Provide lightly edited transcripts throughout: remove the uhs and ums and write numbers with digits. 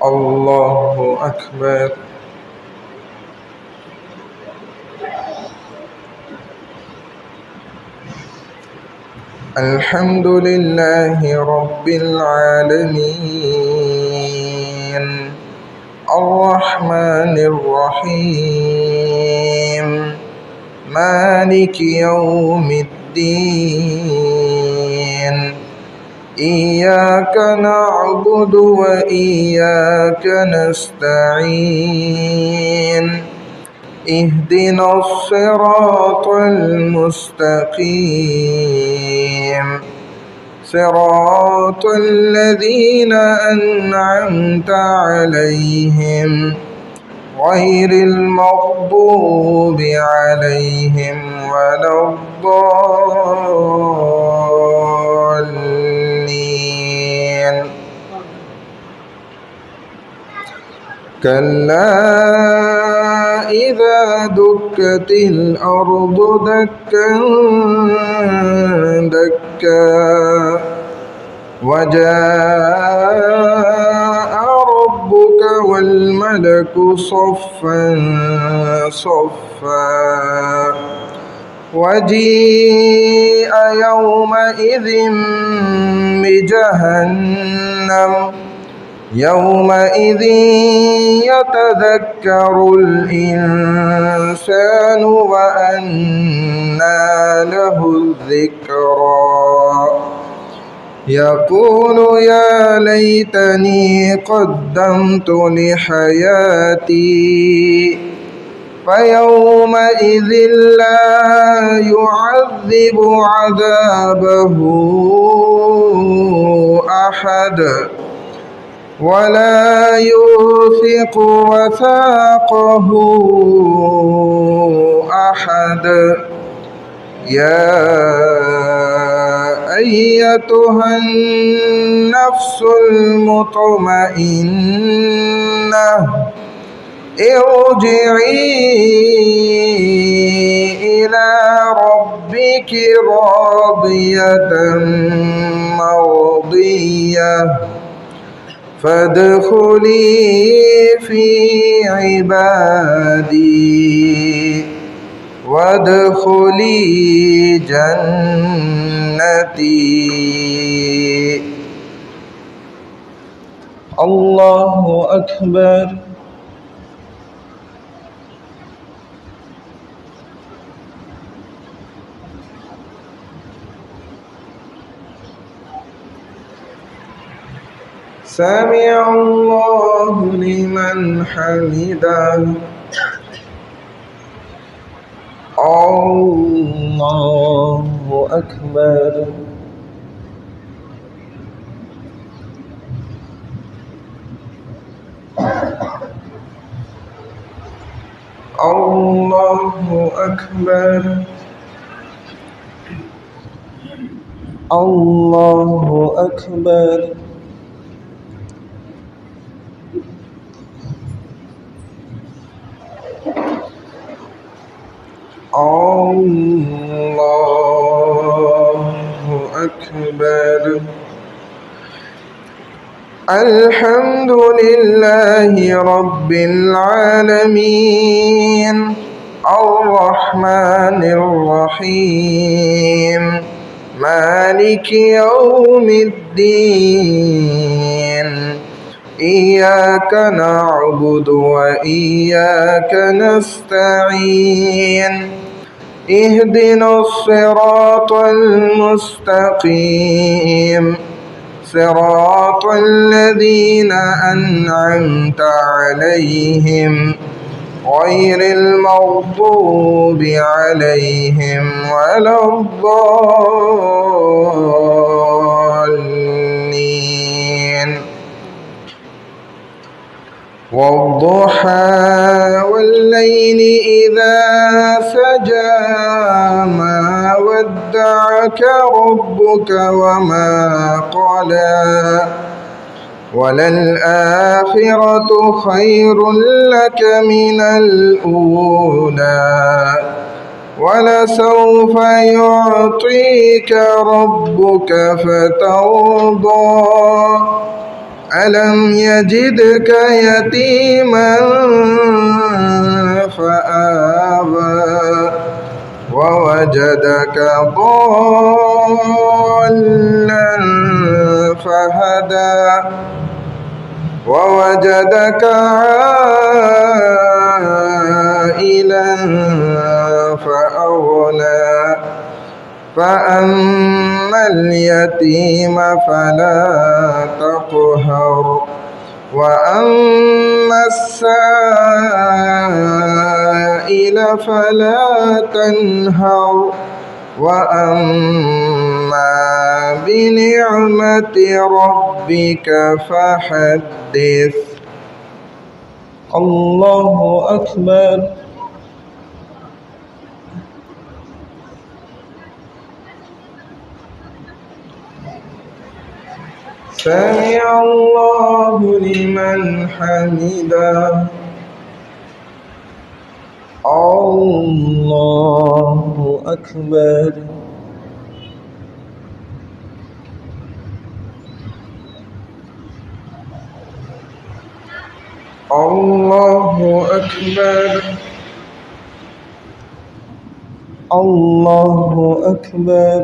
الله أكبر. الحمد لله رب العالمين الرحمن الرحيم مالك يوم الدين إياك نعبد وإياك نستعين اهدنا الصراط المستقيم صراط الذين أنعمت عليهم غير المغضوب عليهم ولا الضالين. كلا إذا دكت الأرض دكا دكا وجاء ربك والملك صفا صفا وجيء يومئذ بجهنم يومئذ يتذكر الإنسان وأنى له الذكرى يقول يا ليتني قدمت لحياتي فيومئذ لا يعذب عذابه أحد ولا يوثق وثاقه أحد. يا أيتها النفس المطمئنة ارجعي إلى ربك راضية مرضية فادخلي في عبادي وادخلي جنتي. الله أكبر. سمع الله لمن حمده. الله أكبر. الله أكبر. الله أكبر. الله أكبر. الحمد لله رب العالمين الرحمن الرحيم مالك يوم الدين إياك نعبد وإياك نستعين اهدنا الصراط المستقيم صراط الذين أنعمت عليهم غير المغضوب عليهم ولا الضالين. والضحى والليل إذا سجى ما ودعك ربك وما قلى وللآخرة خير لك من الأولى ولسوف يعطيك ربك فترضى ألم يجدك يتيما فآوى ووجدك ضالا فهدى ووجدك عائلا فأغنى فأما اليتيم فلا تقهر وأما السائل فلا تنهر وأما بنعمة ربك فحدث. الله أكبر. سمع الله لمن حمده. الله أكبر. الله أكبر. الله أكبر.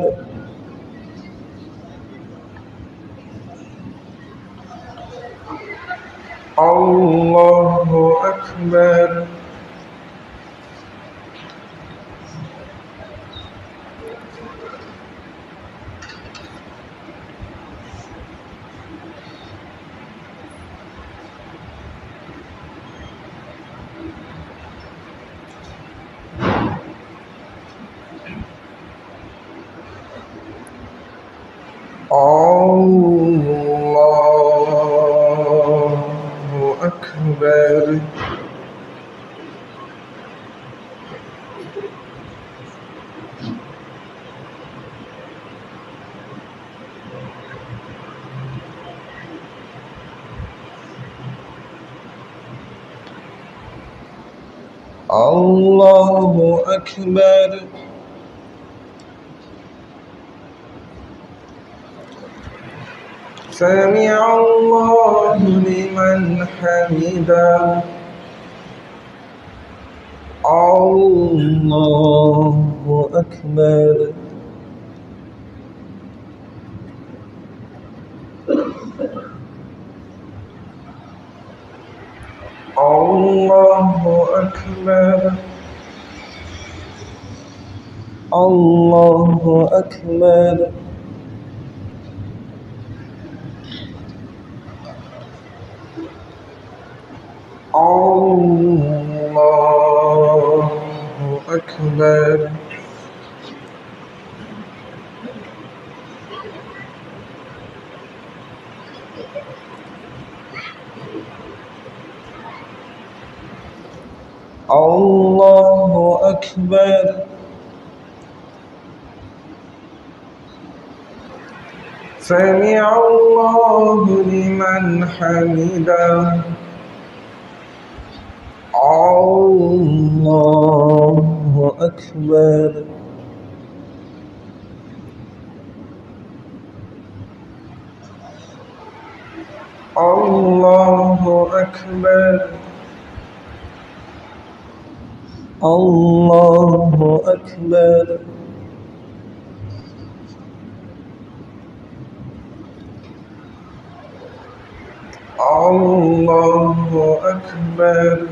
الله أكبر. الله أكبر. الله أكبر. سمع الله لمن حمده. الله أكبر. الله أكبر. الله أكبر. الله أكبر. الله أكبر. سمع الله لمن حمده. الله أكبر. الله أكبر. الله أكبر. الله أكبر.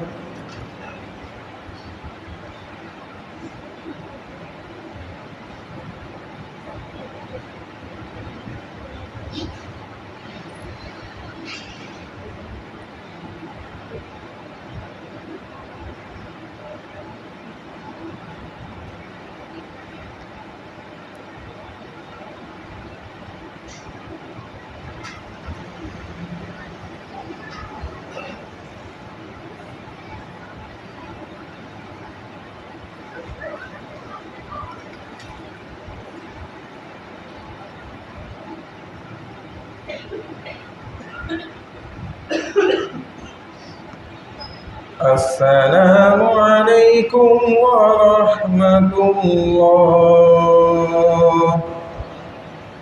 السلام عليكم ورحمة الله.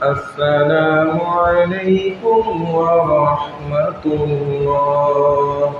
السلام عليكم ورحمة الله.